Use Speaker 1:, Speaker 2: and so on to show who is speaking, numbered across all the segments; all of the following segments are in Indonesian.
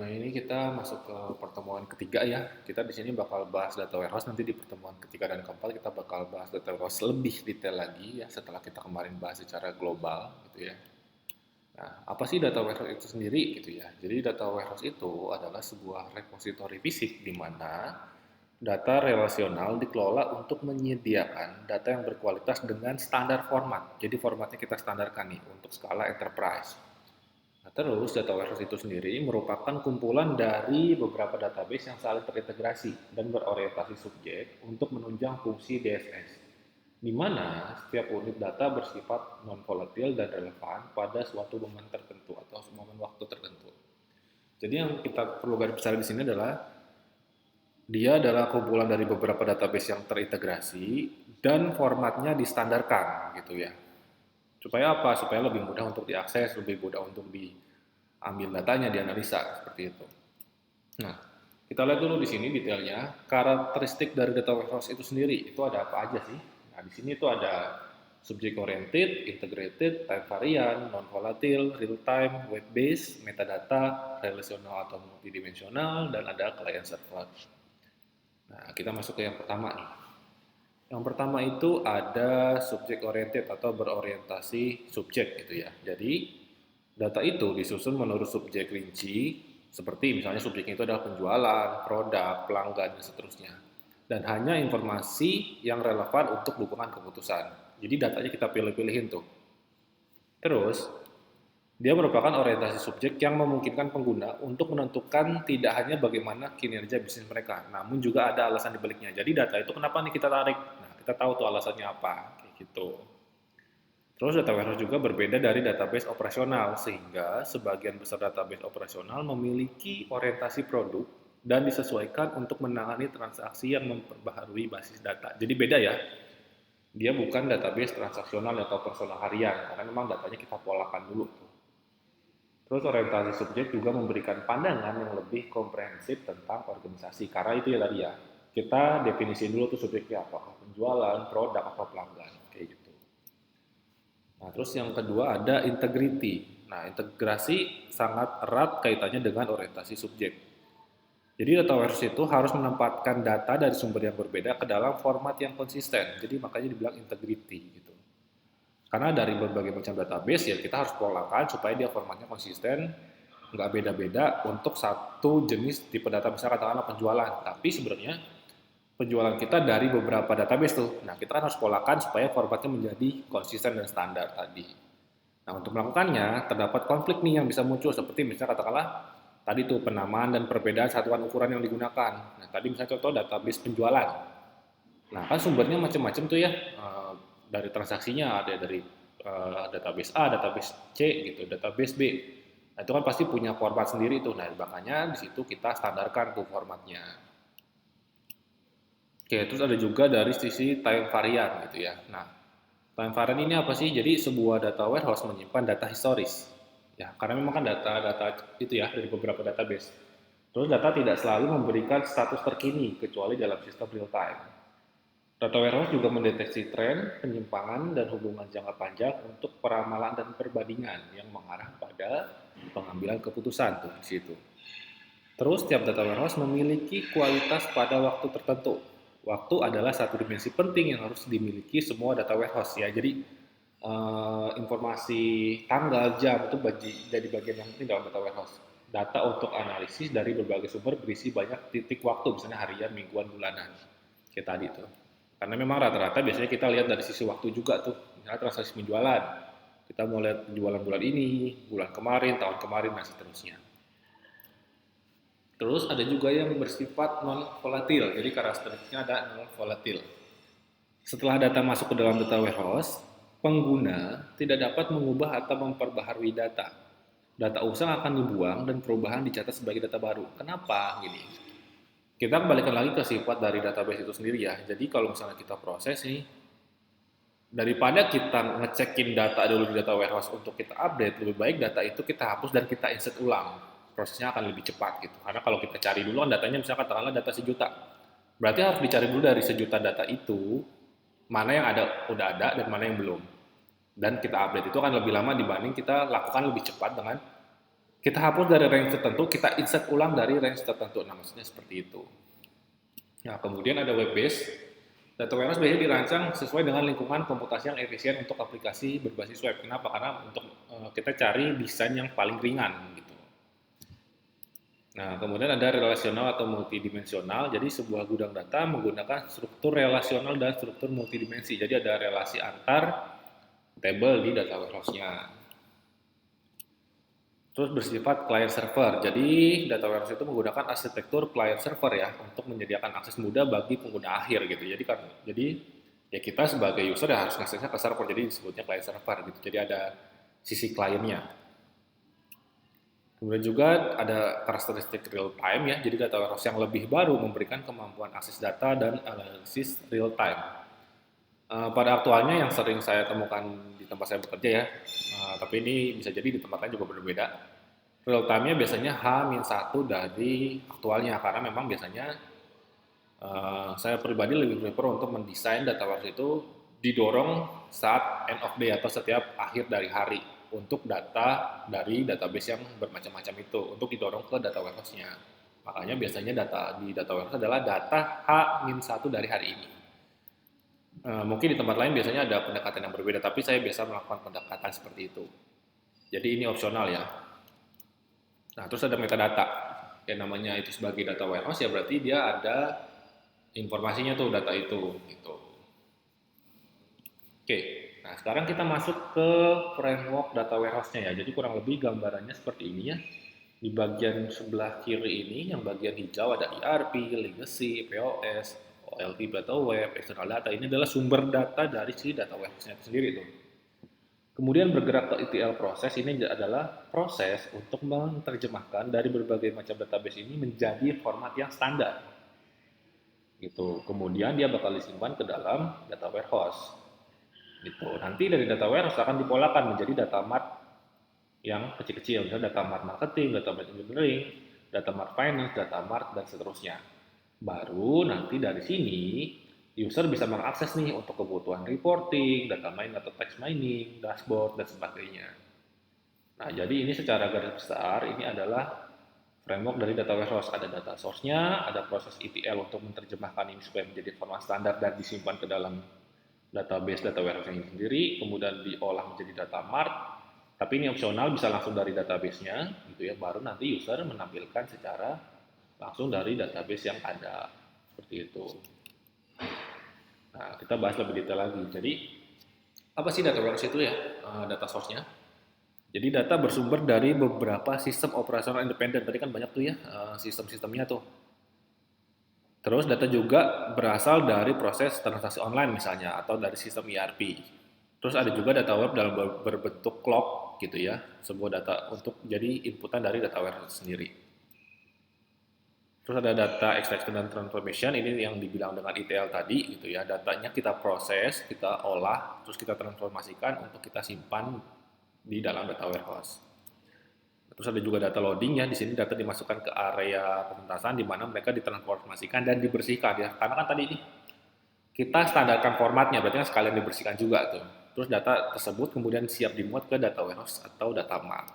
Speaker 1: Nah, ini kita masuk ke pertemuan ketiga ya. Kita di sini bakal bahas data warehouse. Nanti di pertemuan ketiga dan keempat kita bakal bahas data warehouse lebih detail lagi ya setelah kita kemarin bahas secara global gitu ya. Nah, apa sih data warehouse itu sendiri gitu ya? Jadi data warehouse itu adalah sebuah repository fisik di mana data relasional dikelola untuk menyediakan data yang berkualitas dengan standar format. Jadi formatnya kita standarkan nih untuk skala enterprise. Nah, terus data warehouse itu sendiri merupakan kumpulan dari beberapa database yang saling terintegrasi dan berorientasi subjek untuk menunjang fungsi DSS, di mana setiap unit data bersifat non-volatil dan relevan pada suatu momen tertentu atau momen waktu tertentu. Jadi yang kita perlu garis besar di sini adalah dia adalah kumpulan dari beberapa database yang terintegrasi dan formatnya distandarkan gitu ya. Supaya apa? Supaya lebih mudah untuk diakses, lebih mudah untuk diambil datanya, dianalisa seperti itu. Nah, kita lihat dulu di sini detailnya. Karakteristik dari data warehouse itu sendiri, itu ada apa aja sih? Nah, di sini itu ada subject oriented, integrated, time variant, non volatile, real time, web based, metadata, relational atau multidimensional, dan ada client server. Nah, kita masuk ke yang pertama nih. Yang pertama itu ada subject oriented atau berorientasi subjek gitu ya. Jadi data itu disusun menurut subjek rinci, seperti misalnya subjeknya itu adalah penjualan, produk, pelanggan, dan seterusnya. Dan hanya informasi yang relevan untuk dukungan keputusan. Jadi datanya kita pilih-pilihin tuh. Terus, dia merupakan orientasi subjek yang memungkinkan pengguna untuk menentukan tidak hanya bagaimana kinerja bisnis mereka, namun juga ada alasan dibaliknya. Jadi data itu kenapa nih kita tarik? Nah, kita tahu tuh alasannya apa, kayak gitu. Terus data warehouse juga berbeda dari database operasional, sehingga sebagian besar database operasional memiliki orientasi produk dan disesuaikan untuk menangani transaksi yang memperbaharui basis data. Jadi beda ya, dia bukan database transaksional atau personal harian, karena memang datanya kita polakan dulu. Terus orientasi subjek juga memberikan pandangan yang lebih komprehensif tentang organisasi, karena itu ya tadi ya, kita definisi dulu tuh subjeknya apakah penjualan, produk, atau pelanggan, kayak gitu. Nah, terus yang kedua ada integrity. Nah, integrasi sangat erat kaitannya dengan orientasi subjek. Jadi data warehouse itu harus menempatkan data dari sumber yang berbeda ke dalam format yang konsisten. Jadi makanya dibilang integrity gitu. Karena dari berbagai macam database ya kita harus polakan supaya dia formatnya konsisten, nggak beda-beda untuk satu jenis tipe data, misalnya katakanlah penjualan. Tapi sebenarnya penjualan kita dari beberapa database tuh. Nah, kita kan harus polakan supaya formatnya menjadi konsisten dan standar tadi. Nah, untuk melakukannya, terdapat konflik nih yang bisa muncul, seperti misalnya katakanlah tadi tuh penamaan dan perbedaan satuan ukuran yang digunakan. Nah, tadi misalnya contoh database penjualan. Nah, kan sumbernya macam-macam tuh ya, dari transaksinya ada dari database A, database C gitu, database B. Nah, itu kan pasti punya format sendiri tuh. Nah, makanya di situ kita standarkan tuh formatnya. Oke, terus ada juga dari sisi time variant gitu ya. Nah, time variant ini apa sih? Jadi sebuah data warehouse menyimpan data historis. Ya, karena memang kan data-data itu ya dari beberapa database. Terus data tidak selalu memberikan status terkini kecuali dalam sistem real time. Data warehouse juga mendeteksi tren, penyimpangan, dan hubungan jangka panjang untuk peramalan dan perbandingan yang mengarah pada pengambilan keputusan tuh di situ. Terus tiap data warehouse memiliki kualitas pada waktu tertentu. Waktu adalah satu dimensi penting yang harus dimiliki semua data warehouse ya. Jadi informasi tanggal, jam itu jadi bagian yang penting dalam data warehouse. Data untuk analisis dari berbagai sumber berisi banyak titik waktu, misalnya harian, mingguan, bulanan. Kayak tadi tuh. Karena memang rata-rata biasanya kita lihat dari sisi waktu juga tuh. Misalnya transaksi penjualan. Kita mau lihat penjualan bulan ini, bulan kemarin, tahun kemarin, dan seterusnya. Terus ada juga yang bersifat non volatil. Jadi karakteristiknya ada non volatil. Setelah data masuk ke dalam data warehouse, pengguna tidak dapat mengubah atau memperbaharui data. Data usang akan dibuang dan perubahan dicatat sebagai data baru. Kenapa? Gini. Kita kembalikan lagi ke sifat dari database itu sendiri ya. Jadi kalau misalnya kita proses nih, daripada kita ngecekin data dulu di data warehouse untuk kita update, lebih baik data itu kita hapus dan kita insert ulang. Prosesnya akan lebih cepat gitu. Karena kalau kita cari dulu kan datanya misalkan katakanlah data sejuta. Berarti harus dicari dulu dari sejuta data itu, mana yang ada udah ada dan mana yang belum. Dan kita update itu akan lebih lama dibanding kita lakukan lebih cepat dengan Kita hapus dari range tertentu, kita insert ulang dari range tertentu. Nah, maksudnya seperti itu. Nah, kemudian ada web base. Data warehouse biasanya dirancang sesuai dengan lingkungan komputasi yang efisien untuk aplikasi berbasis web. Kenapa? Karena untuk kita cari desain yang paling ringan gitu. Nah, kemudian ada relasional atau multidimensional. Jadi sebuah gudang data menggunakan struktur relasional dan struktur multidimensi. Jadi ada relasi antar table di data warehouse-nya. Terus bersifat client server. Jadi data warehouse itu menggunakan arsitektur client server ya untuk menyediakan akses mudah bagi pengguna akhir gitu. Jadi ya kita sebagai user ya harus ngaksesnya ke server. Jadi disebutnya client server gitu. Jadi ada sisi kliennya. Kemudian juga ada karakteristik real time ya. Jadi data warehouse yang lebih baru memberikan kemampuan akses data dan analisis real time. Pada aktualnya yang sering saya temukan di tempat saya bekerja ya, tapi ini bisa jadi di tempat lain juga berbeda. Real time-nya biasanya H-1 dari aktualnya, karena memang biasanya saya pribadi lebih prefer untuk mendesain data warehouse itu didorong saat end of day atau setiap akhir dari hari untuk data dari database yang bermacam-macam itu, untuk didorong ke data warehouse-nya. Makanya biasanya data di data warehouse adalah data H-1 dari hari ini. Mungkin di tempat lain biasanya ada pendekatan yang berbeda, tapi saya biasa melakukan pendekatan seperti itu. Jadi ini opsional ya. Nah, terus ada metadata. Yang namanya itu sebagai data warehouse ya berarti dia ada informasinya tuh data itu gitu. Oke. Nah, sekarang kita masuk ke framework data warehouse-nya ya. Jadi kurang lebih gambarannya seperti ini ya. Di bagian sebelah kiri ini, yang bagian hijau ada ERP, legacy, POS, OLTP atau web, external data. Ini adalah sumber data dari si data warehouse-nya itu sendiri tuh. Kemudian bergerak ke ETL proses, ini adalah proses untuk menerjemahkan dari berbagai macam database ini menjadi format yang standar. Gitu. Kemudian dia bakal disimpan ke dalam data warehouse. Gitu. Nanti dari data warehouse akan dipolakan menjadi data mart yang kecil-kecil, misalnya data mart marketing, data mart engineering, data mart finance, data mart, dan seterusnya. Baru nanti dari sini, user bisa mengakses nih untuk kebutuhan reporting, data mining atau text mining, dashboard, dan sebagainya. Nah, jadi ini secara garis besar, ini adalah framework dari data warehouse. Ada data source-nya, ada proses ETL untuk menerjemahkan ini supaya menjadi format standar dan disimpan ke dalam database data warehouse ini sendiri, kemudian diolah menjadi data mart, tapi ini opsional bisa langsung dari database-nya, gitu ya. Baru nanti user menampilkan secara langsung dari database yang ada, seperti itu. Nah, kita bahas lebih detail lagi. Jadi, apa sih data warehouse itu ya? Data source-nya. Jadi data bersumber dari beberapa sistem operasional independen. Tadi kan banyak tuh ya sistem-sistemnya tuh. Terus data juga berasal dari proses transaksi online misalnya atau dari sistem ERP. Terus ada juga data web dalam berbentuk log gitu ya, sebuah data untuk jadi inputan dari data warehouse sendiri. Terus ada data extraction dan transformation, ini yang dibilang dengan ETL tadi gitu ya. Datanya kita proses, kita olah, terus kita transformasikan untuk kita simpan di dalam data warehouse. Terus ada juga data loading ya, di sini data dimasukkan ke area pementasan di mana mereka ditransformasikan dan dibersihkan ya. Karena kan tadi ini kita standarkan formatnya, berarti kan sekalian dibersihkan juga tuh. Terus data tersebut kemudian siap dimuat ke data warehouse atau data mart.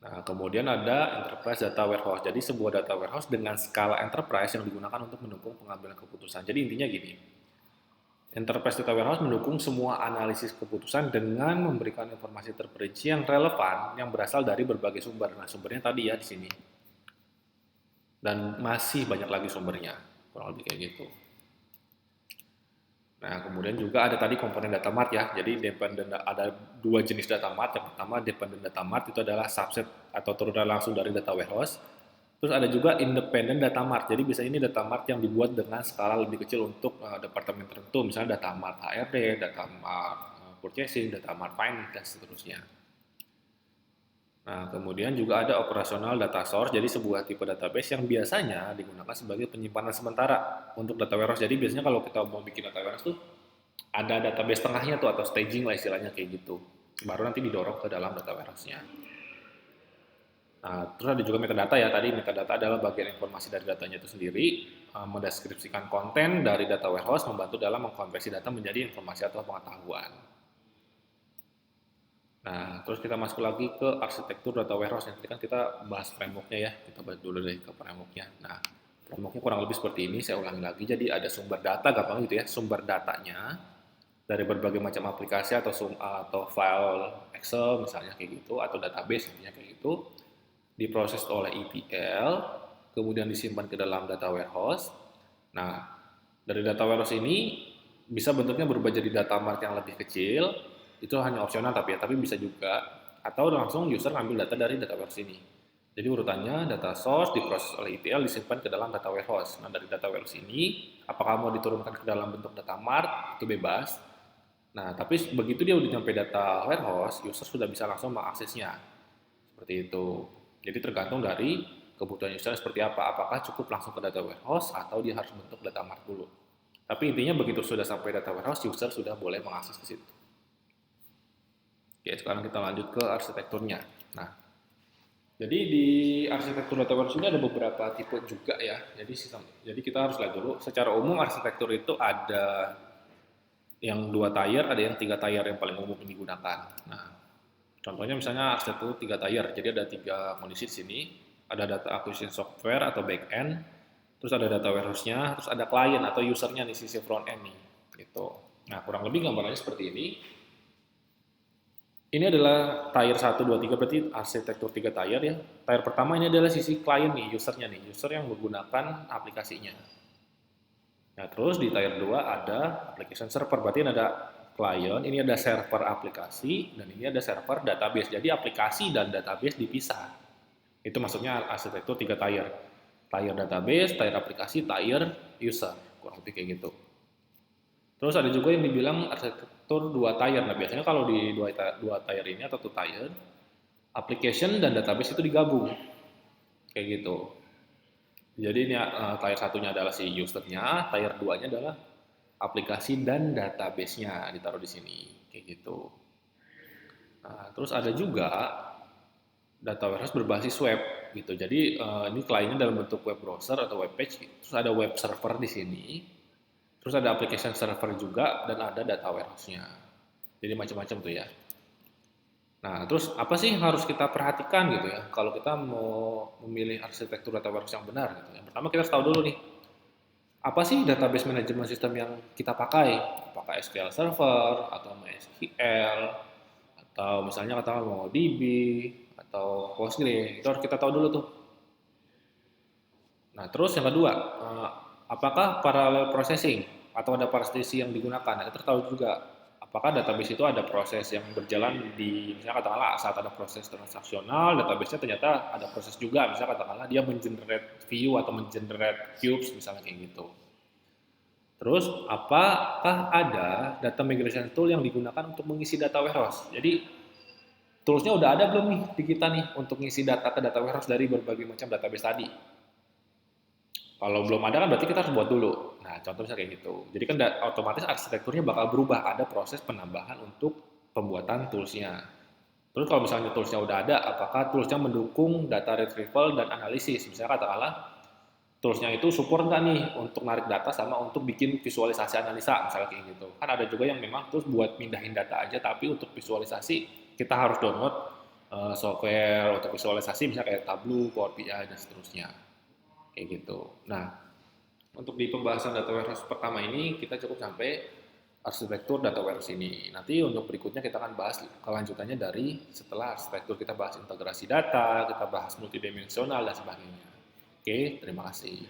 Speaker 1: Nah, kemudian ada enterprise data warehouse. Jadi sebuah data warehouse dengan skala enterprise yang digunakan untuk mendukung pengambilan keputusan. Jadi intinya gini, enterprise data warehouse mendukung semua analisis keputusan dengan memberikan informasi terperinci yang relevan yang berasal dari berbagai sumber. Nah, sumbernya tadi ya di sini. Dan masih banyak lagi sumbernya, kurang lebih kayak gitu. Nah, kemudian juga ada tadi komponen data mart ya. Jadi ada dua jenis data mart. Yang pertama dependent data mart itu adalah subset atau turunan langsung dari data warehouse. Terus ada juga independent data mart. Jadi bisa ini data mart yang dibuat dengan skala lebih kecil untuk departemen tertentu, misalnya data mart HRD, data mart purchasing, data mart finance dan seterusnya. Nah, kemudian juga ada operasional data source, jadi sebuah tipe database yang biasanya digunakan sebagai penyimpanan sementara untuk data warehouse. Jadi biasanya kalau kita mau bikin data warehouse tuh ada database tengahnya tuh atau staging lah istilahnya kayak gitu. Baru nanti didorong ke dalam data warehouse-nya. Nah, terus ada juga metadata ya. Tadi metadata adalah bagian informasi dari datanya itu sendiri, mendeskripsikan konten dari data warehouse, membantu dalam mengkonversi data menjadi informasi atau pengetahuan. Nah, terus kita masuk lagi ke arsitektur data warehouse. Nanti kan kita bahas framework-nya ya. Kita bahas dulu deh ke framework-nya. Nah, framework-nya kurang lebih seperti ini. Saya ulangi lagi. Jadi ada sumber data, gampang gitu ya. Sumber datanya dari berbagai macam aplikasi atau file Excel misalnya kayak gitu, atau database intinya kayak gitu, diproses oleh ETL, kemudian disimpan ke dalam data warehouse. Nah, dari data warehouse ini bisa bentuknya berubah jadi data mart yang lebih kecil, itu hanya opsional tapi bisa juga, atau langsung user ngambil data dari data warehouse ini. Jadi urutannya data source diproses oleh ETL disimpan ke dalam data warehouse. Nah, dari data warehouse ini apakah mau diturunkan ke dalam bentuk data mart itu bebas. Nah, tapi begitu dia udah sampai data warehouse, user sudah bisa langsung mengaksesnya. Seperti itu. Jadi tergantung dari kebutuhan user seperti apa. Apakah cukup langsung ke data warehouse atau dia harus bentuk data mart dulu. Tapi intinya begitu sudah sampai data warehouse, user sudah boleh mengakses ke situ. Oke, sekarang kita lanjut ke arsitekturnya. Nah, jadi di arsitektur data warehouse ini ada beberapa tipe juga ya. Jadi kita harus lihat dulu. Secara umum arsitektur itu ada yang 2 tier, ada yang 3 tier yang paling umum digunakan. Nah, contohnya misalnya arsitektur 3 tier. Jadi ada 3 kondisi di sini. Ada data acquisition software atau back end, terus ada data warehouse-nya, terus ada client atau usernya di sisi front end nih. Gitu. Nah, kurang lebih gambarannya seperti ini. Ini adalah tier 1, 2, 3, berarti arsitektur 3 tier ya. Tier pertama ini adalah sisi client nih, usernya nih, user yang menggunakan aplikasinya. Nah, terus di tier 2 ada application server, berarti ini ada client, ini ada server aplikasi, dan ini ada server database. Jadi aplikasi dan database dipisah. Itu maksudnya arsitektur 3 tier. Tier database, tier aplikasi, tier user. Kurang lebih kayak gitu. Terus ada juga yang dibilang arsitektur 2 tier. Nah, biasanya kalau di 2 tier ini atau 2 tier, application dan database itu digabung. Kayak gitu. Jadi ini tier satunya adalah si usernya, tier 2-nya adalah aplikasi dan database-nya ditaruh di sini. Kayak gitu. Nah, terus ada juga data warehouse berbasis web gitu. Jadi ini kliennya dalam bentuk web browser atau web page. Terus ada web server di sini. Terus ada application server juga dan ada data warehouse-nya. Jadi macam-macam tuh ya. Nah, terus apa sih yang harus kita perhatikan gitu ya kalau kita mau memilih arsitektur data warehouse yang benar gitu. Yang pertama kita harus tahu dulu nih, apa sih database management system yang kita pakai? Apakah SQL Server atau MySQL atau misalnya katakan MongoDB atau Postgre, itu harus kita tahu dulu tuh. Nah, terus yang kedua, apakah parallel processing atau ada partisi yang digunakan? Nah, kita tahu juga apakah database itu ada proses yang berjalan di, misalnya katakanlah saat ada proses transaksional, database-nya ternyata ada proses juga, misalnya katakanlah dia mengenerate view atau mengenerate cubes, misalnya kayak gitu. Terus, apakah ada data migration tool yang digunakan untuk mengisi data warehouse? Jadi, toolsnya udah ada belum nih di kita nih untuk ngisi data ke data warehouse dari berbagai macam database tadi? Kalau belum ada kan berarti kita harus buat dulu. Nah, contoh misalnya kayak gitu. Jadi kan otomatis arsitekturnya bakal berubah. Ada proses penambahan untuk pembuatan toolsnya. Terus kalau misalnya toolsnya udah ada, apakah toolsnya mendukung data retrieval dan analisis? Misalnya katakanlah toolsnya itu support nggak nih untuk narik data sama untuk bikin visualisasi analisa, misalnya kayak gitu. Kan ada juga yang memang terus buat mindahin data aja, tapi untuk visualisasi kita harus download software untuk visualisasi, misalnya kayak Tableau, Power BI, dan seterusnya. Kayak gitu. Nah, untuk di pembahasan data warehouse pertama ini kita cukup sampai arsitektur data warehouse ini. Nanti untuk berikutnya kita akan bahas kelanjutannya dari setelah arsitektur kita bahas integrasi data, kita bahas multidimensional dan sebagainya. Oke, terima kasih.